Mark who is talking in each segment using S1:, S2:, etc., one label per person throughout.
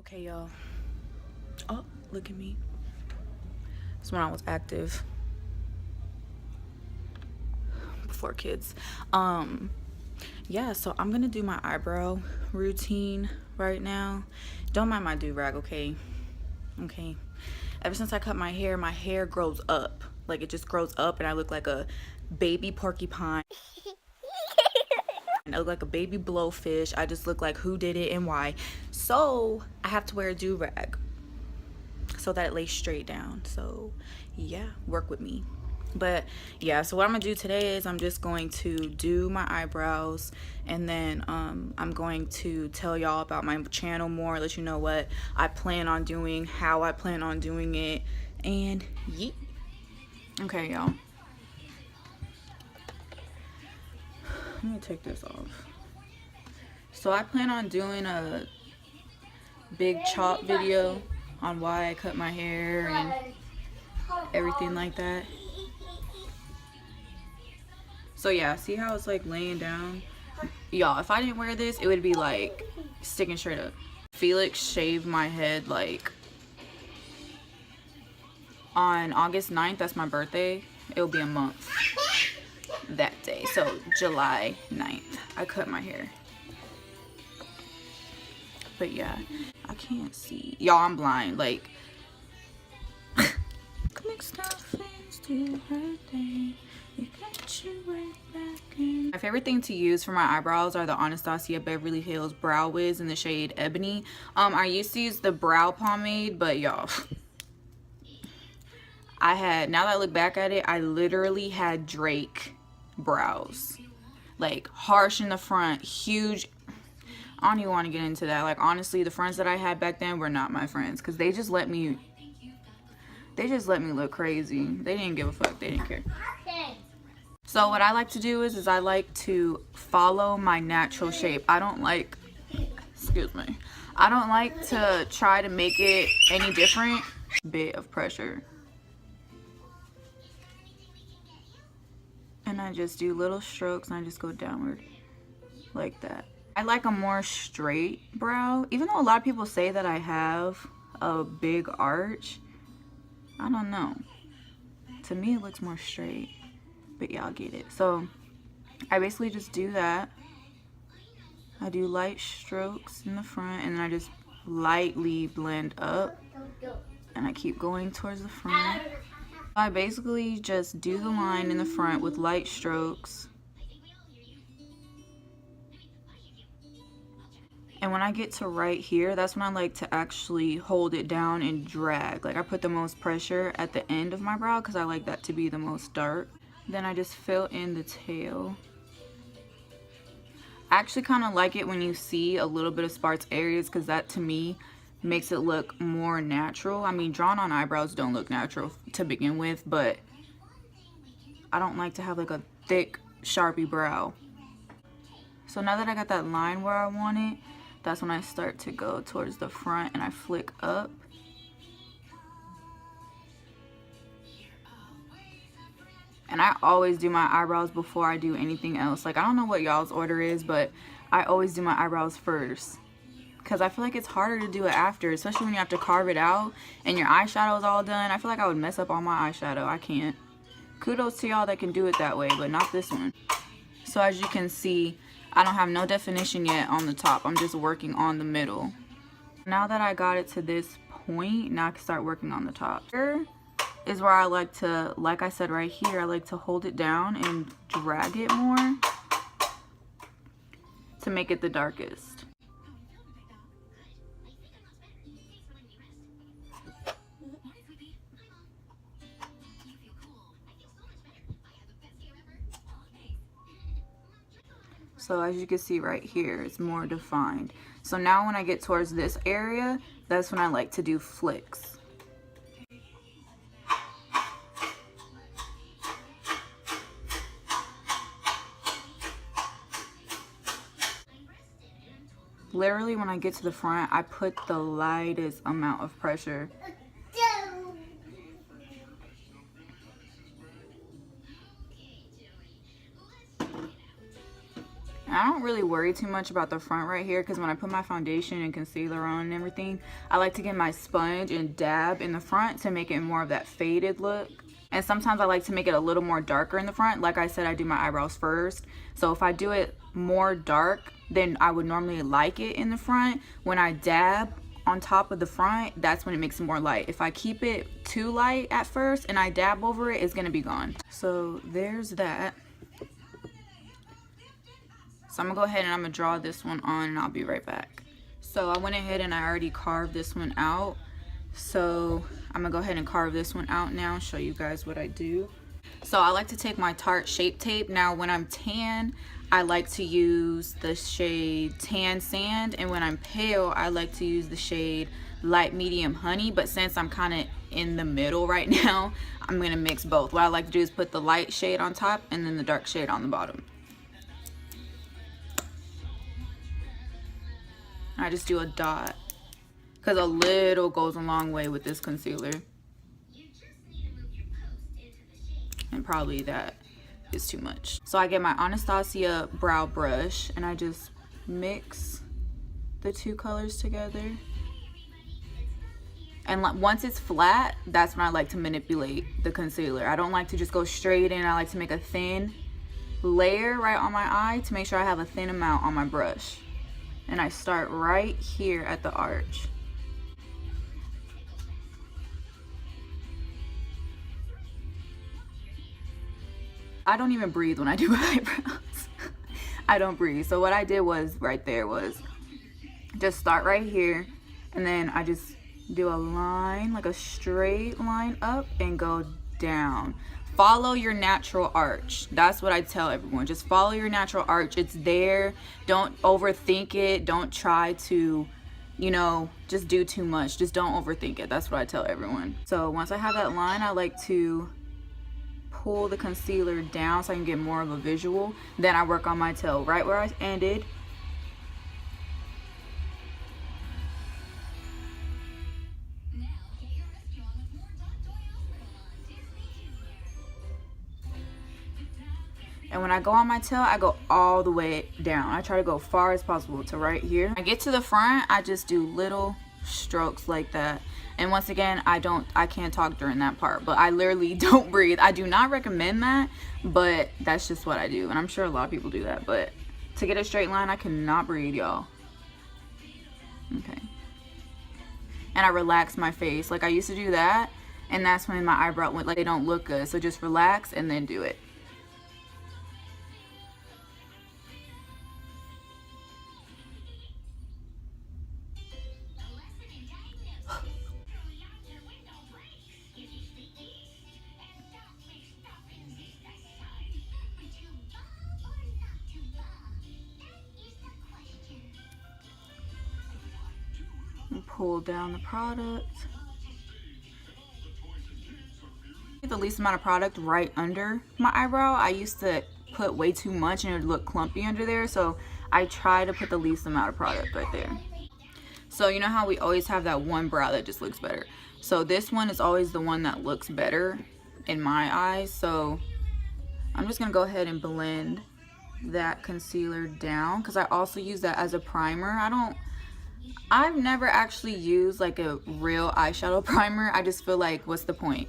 S1: Okay, y'all. Oh, look at me. That's when I was active. Before kids. Yeah, so I'm gonna do my eyebrow routine right now. Don't mind my do-rag, okay? Okay. Ever since I cut my hair grows up. Like, it just grows up and I look like a baby porcupine. I look like a baby blowfish. I just look like who did it and why. So I have to wear a do-rag so that it lays straight down. So yeah, work with me. But yeah, so what I'm gonna do today is I'm just going to do my eyebrows, and then I'm going to tell y'all about my channel more, let you know what I plan on doing, how I plan on doing it, and yeet. Okay, y'all. Let me take this off. So I plan on doing a big chop video on why I cut my hair and everything like that. So yeah, see how it's like laying down? Y'all, if I didn't wear this, it would be like sticking straight up. Felix shaved my head like on August 9th, that's my birthday. It'll be a month that day. So July 9th, I cut my hair. But yeah, I can't see. Y'all, I'm blind. Like, mixed up things to her day. You got you right back in. My favorite thing to use for my eyebrows are the Anastasia Beverly Hills Brow Wiz in the shade Ebony. I used to use the brow pomade, but y'all, now that I look back at it, I literally had Drake brows. Like, harsh in the front, huge. I don't even want to get into that. Like, honestly, the friends that I had back then were not my friends, because they just let me look crazy. They didn't give a fuck. They didn't care. So what I like to do is I like to follow my natural shape. I don't like, excuse me, I don't like to try to make it any different. Bit of pressure. And I just do little strokes and I just go downward like that. I like a more straight brow. Even though a lot of people say that I have a big arch, I don't know. To me, it looks more straight. But y'all get it. So I basically just do that. I do light strokes in the front and then I just lightly blend up. And I keep going towards the front. I basically just do the line in the front with light strokes. And when I get to right here, that's when I like to actually hold it down and drag. Like, I put the most pressure at the end of my brow because I like that to be the most dark. Then I just fill in the tail. I actually kind of like it when you see a little bit of sparse areas because that to me makes it look more natural. I mean, drawn on eyebrows don't look natural to begin with, but I don't like to have like a thick Sharpie brow. So now that I got that line where I want it, that's when I start to go towards the front and I flick up. And I always do my eyebrows before I do anything else. Like, I don't know what y'all's order is, but I always do my eyebrows first. Because I feel like it's harder to do it after, especially when you have to carve it out and your eyeshadow is all done. I feel like I would mess up all my eyeshadow. I can't. Kudos to y'all that can do it that way, but not this one. So as you can see, I don't have no definition yet on the top. I'm just working on the middle. Now that I got it to this point, now I can start working on the top. Here is where I like to, like I said right here, I like to hold it down and drag it more to make it the darkest. So as you can see right here, it's more defined. So now when I get towards this area, that's when I like to do flicks. Literally when I get to the front, I put the lightest amount of pressure. I don't really worry too much about the front right here, because when I put my foundation and concealer on and everything, I like to get my sponge and dab in the front to make it more of that faded look. And sometimes I like to make it a little more darker in the front. Like I said, I do my eyebrows first. So if I do it more dark than I would normally like it in the front, when I dab on top of the front, that's when it makes it more light. If I keep it too light at first and I dab over it, it's gonna be gone. So there's that. So I'm gonna go ahead and I'm gonna draw this one on, and I'll be right back. So I went ahead and I already carved this one out. So I'm gonna go ahead and carve this one out now and show you guys what I do. So I like to take my Tarte Shape Tape. Now when I'm tan, I like to use the shade Tan Sand, and when I'm pale, I like to use the shade Light Medium Honey. But since I'm kind of in the middle right now, I'm gonna mix both. What I like to do is put the light shade on top and then the dark shade on the bottom. I just do a dot, because a little goes a long way with this concealer. And probably that is too much. So I get my Anastasia brow brush and I just mix the two colors together. And once it's flat, that's when I like to manipulate the concealer. I don't like to just go straight in. I like to make a thin layer right on my eye to make sure I have a thin amount on my brush. And I start right here at the arch. I don't even breathe when I do my eyebrows. I don't breathe. So what I did was right there was just start right here, and then I just do a line, like a straight line up and go down. Follow your natural arch. That's what I tell everyone. Just follow your natural arch. It's there. Don't overthink it. Don't try to, you know, just do too much. Just don't overthink it. That's what I tell everyone. So once I have that line, I like to pull the concealer down so I can get more of a visual. Then I work on my tail right where I ended. And when I go on my tail, I go all the way down. I try to go far as possible to right here. I get to the front, I just do little strokes like that. And once again, I can't talk during that part, but I literally don't breathe. I do not recommend that, but that's just what I do. And I'm sure a lot of people do that, but to get a straight line, I cannot breathe, y'all. Okay. And I relax my face. Like I used to do that, and that's when my eyebrow went like they don't look good. So just relax and then do it. Pull down the product. The least amount of product right under my eyebrow. I used to put way too much and it would look clumpy under there, so I try to put the least amount of product right there. So you know how we always have that one brow that just looks better. So this one is always the one that looks better in my eyes. So I'm just gonna go ahead and blend that concealer down, because I also use that as a primer. I've never actually used like a real eyeshadow primer. I just feel like, what's the point?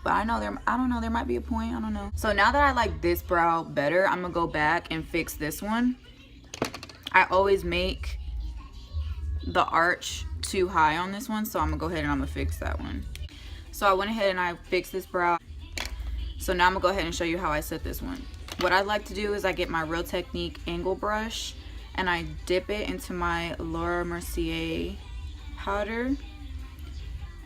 S1: But I don't know, there might be a point, I don't know. So now that I like this brow better, I'm gonna go back and fix this one. I always make the arch too high on this one, so I'm gonna go ahead and I'm gonna fix that one. So I went ahead and I fixed this brow. So now I'm gonna go ahead and show you how I set this one. What I like to do is I get my Real Technique angle brush and I dip it into my Laura Mercier powder.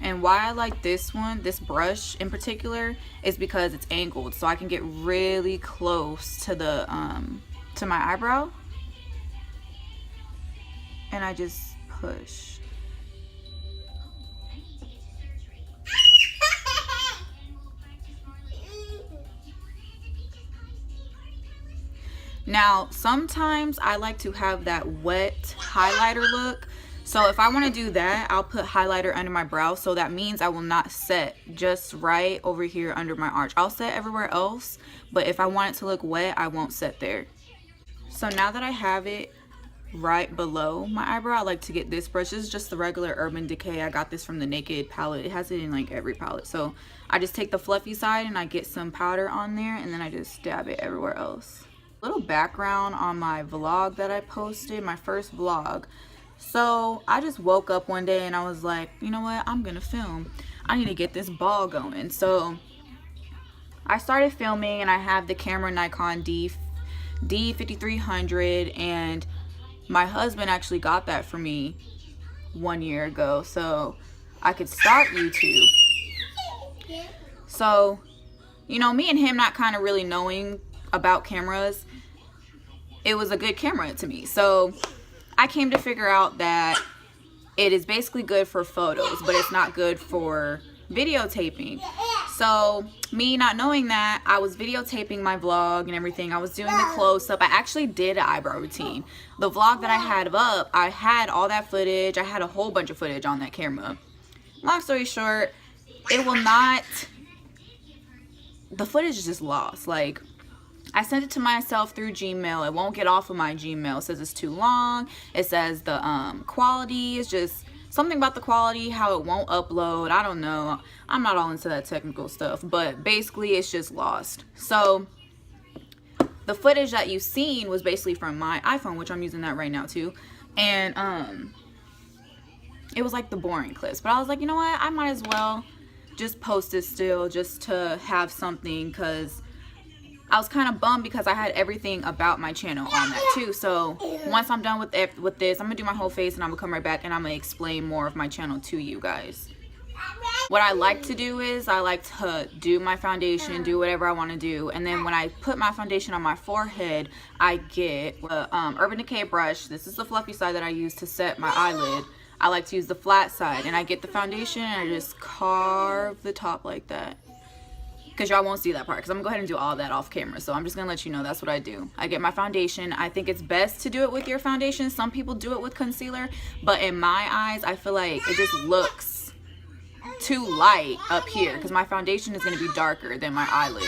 S1: And why I like this one, this brush in particular, is because it's angled, so I can get really close to the to my eyebrow, and I just push. Now, sometimes I like to have that wet highlighter look. So if I want to do that, I'll put highlighter under my brow. So that means I will not set just right over here under my arch. I'll set everywhere else, but if I want it to look wet, I won't set there. So now that I have it right below my eyebrow, I like to get this brush. This is just the regular Urban Decay. I got this from the Naked palette. It has it in like every palette. So I just take the fluffy side and I get some powder on there, and then I just dab it everywhere else. Little background on my vlog that I posted, my first vlog. So I just woke up one day and I was like, you know what, I'm gonna film. I need to get this ball going. So I started filming, and I have the camera Nikon D5300, and my husband actually got that for me 1 year ago so I could start YouTube. So, you know, me and him not kind of really knowing about cameras, it was a good camera to me. So I came to figure out that it is basically good for photos, but it's not good for videotaping. So me not knowing that, I was videotaping my vlog and everything. I was doing the close-up. I actually did an eyebrow routine. The vlog that I had up, I had all that footage. I had a whole bunch of footage on that camera. Long story short, it will not, the footage is just lost. Like, I sent it to myself through Gmail. It won't get off of my Gmail. It says it's too long. It says the quality is just something about the quality, how it won't upload. I don't know. I'm not all into that technical stuff, but basically it's just lost. So the footage that you've seen was basically from my iPhone, which I'm using that right now too. And it was like the boring clips, but I was like, you know what, I might as well just post it still, just to have something, because I was kind of bummed because I had everything about my channel on that too. So once I'm done with this, I'm gonna do my whole face and I'm gonna come right back and I'm gonna explain more of my channel to you guys. What I like to do is I like to do my foundation, do whatever I want to do, and then when I put my foundation on my forehead, I get a Urban Decay brush. This is the fluffy side that I use to set my eyelid. I like to use the flat side, and I get the foundation and I just carve the top like that. Because y'all won't see that part, because I'm gonna go ahead and do all that off camera. So I'm just gonna let you know that's what I do. I get my foundation. I think it's best to do it with your foundation. Some people do it with concealer, but in my eyes, I feel like it just looks too light up here, because my foundation is gonna be darker than my eyelid.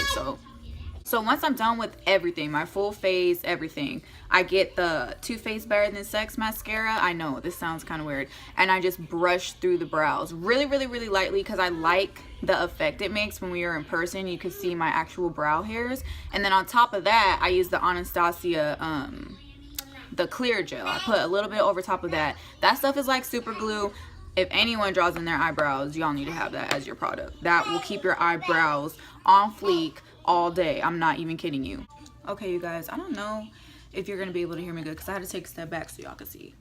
S1: So once I'm done with everything, my full face, everything, I get the Too Faced Better Than Sex mascara. I know this sounds kind of weird, and I just brush through the brows really, really, really lightly, because I like the effect it makes when we are in person. You can see my actual brow hairs. And then on top of that, I use the Anastasia the clear gel. I put a little bit over top of that. That stuff is like super glue. If anyone draws in their eyebrows, y'all need to have that as your product. That will keep your eyebrows on fleek all day. I'm not even kidding you. Okay, you guys, I don't know if you're gonna be able to hear me good, because I had to take a step back so y'all can see.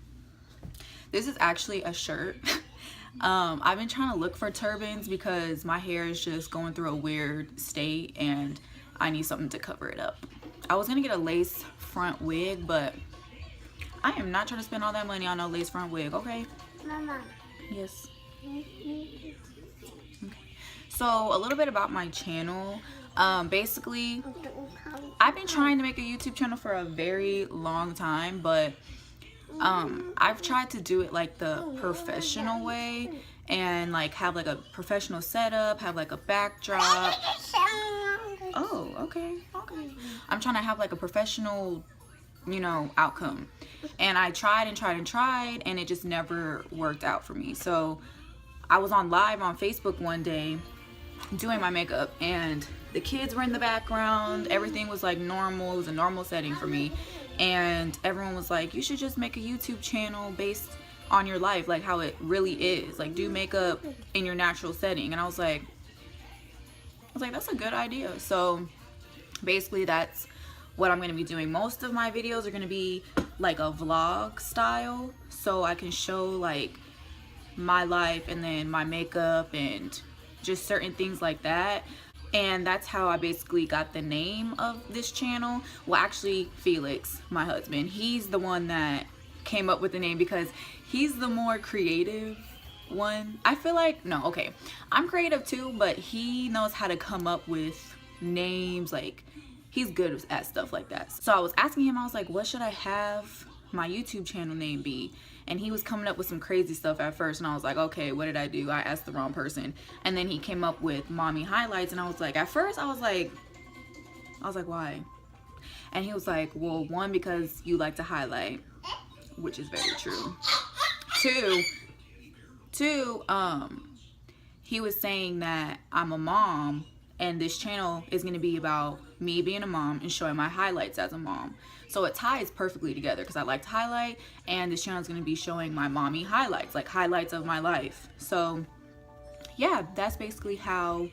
S1: This is actually a shirt. I've been trying to look for turbans because my hair is just going through a weird state and I need something to cover it up. I was gonna get a lace front wig, but I am not trying to spend all that money on a lace front wig, okay?
S2: Mama.
S1: Yes. Okay. So a little bit about my channel. Basically, I've been trying to make a YouTube channel for a very long time, but I've tried to do it like the professional way, and like have like a professional setup, have like a backdrop. Oh, okay. I'm trying to have like a professional, you know, outcome. And I tried and tried, and it just never worked out for me. So I was on live on Facebook one day doing my makeup, and the kids were in the background. Everything was like normal. It was a normal setting for me. And everyone was like, you should just make a YouTube channel based on your life, like how it really is. Like, do makeup in your natural setting. And I was like, that's a good idea. So basically that's what I'm going to be doing. Most of my videos are going to be like a vlog style, so I can show like my life and then my makeup and just certain things like that. And that's how I basically got the name of this channel. Well, actually, Felix, my husband, he's the one that came up with the name, because he's the more creative one. I feel like, no, okay, I'm creative too, but he knows how to come up with names. Like, he's good at stuff like that. So I was asking him, I was like, what should I have my YouTube channel name be? And he was coming up with some crazy stuff at first, and I was like, okay, what did I do? I asked the wrong person. And then he came up with Mommy Highlights, and I was like, at first I was like, why? And he was like, well, one, because you like to highlight, which is very true. Two, he was saying that I'm a mom, and this channel is going to be about me being a mom and showing my highlights as a mom. So it ties perfectly together because I like to highlight, and this channel is going to be showing my mommy highlights, like highlights of my life. So yeah, that's basically how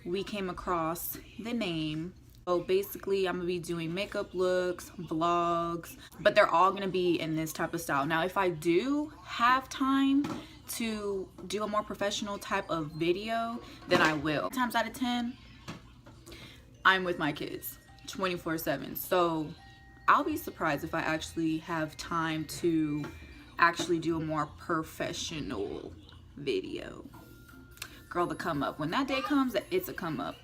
S1: we came across the name. So basically I'm gonna be doing makeup looks, vlogs, but they're all gonna be in this type of style. Now if I do have time to do a more professional type of video, then I will. Times out of 10, I'm with my kids 24/7. So I'll be surprised if I actually have time to actually do a more professional video. Girl, the come up. When that day comes, it's a come up.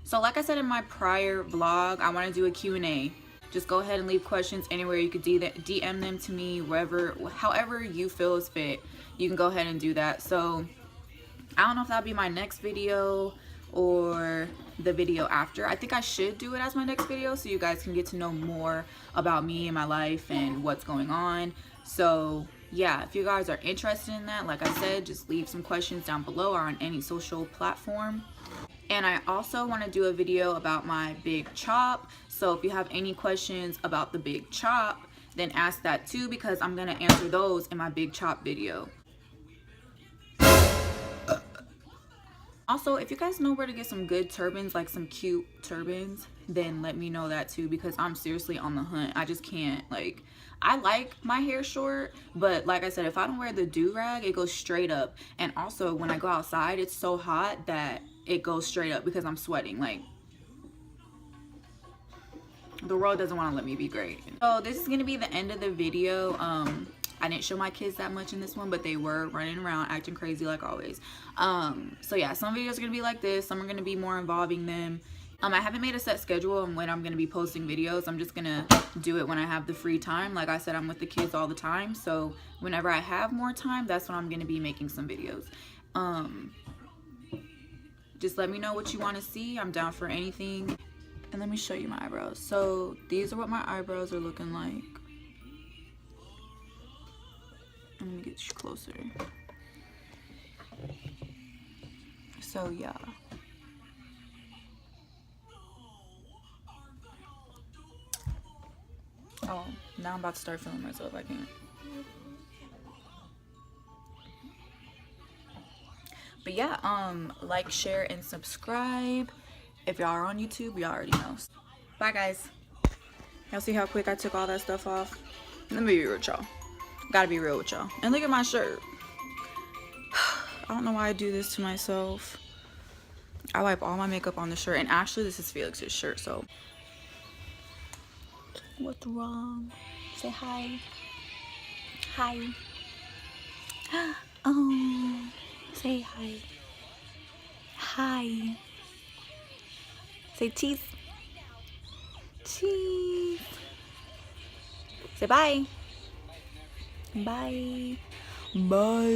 S1: So like I said in my prior vlog, I want to do a Q&A. Just go ahead and leave questions anywhere. You could DM them to me, wherever, however you feel is fit. You can go ahead and do that. So I don't know if that'll be my next video or the video after. I think I should do it as my next video so you guys can get to know more about me and my life and what's going on. So yeah, if you guys are interested in that, like I said, just leave some questions down below or on any social platform. And I also want to do a video about my big chop. So if you have any questions about the big chop, then ask that too, because I'm going to answer those in my big chop video. Also, if you guys know where to get some good turbans, like some cute turbans, then let me know that too, because I'm seriously on the hunt. I just can't, like, I like my hair short, but like I said, if I don't wear the do-rag, it goes straight up. And also when I go outside, it's so hot that it goes straight up because I'm sweating. Like, the world doesn't want to let me be great. So this is going to be the end of the video. I didn't show my kids that much in this one, but they were running around acting crazy like always. So yeah, some videos are gonna be like this, some are gonna be more involving them. I haven't made a set schedule on when I'm gonna be posting videos. I'm just gonna do it when I have the free time. Like I said, I'm with the kids all the time, so whenever I have more time, that's when I'm gonna be making some videos. Just let me know what you want to see. I'm down for anything. And let me show you my eyebrows. So these are what my eyebrows are looking like. Let me get you closer. So yeah. Oh, now I'm about to start filming myself. I can't. But yeah, like, share, and subscribe. If y'all are on YouTube, y'all already know. Bye guys. Y'all see how quick I took all that stuff off? Let me be real with y'all. Gotta be real with y'all. And look at my shirt. I don't know why I do this to myself. I wipe all my makeup on the shirt. And actually, this is Felix's shirt, so. What's wrong? Say hi. Hi. Oh. Say hi. Hi. Say cheese. Cheese. Say bye. Bye. Bye.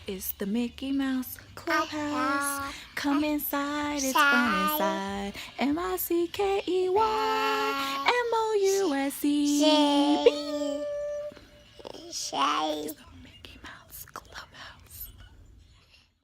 S1: It's the Mickey Mouse Clubhouse. Come inside, it's fun inside. MICKEYMOUSE.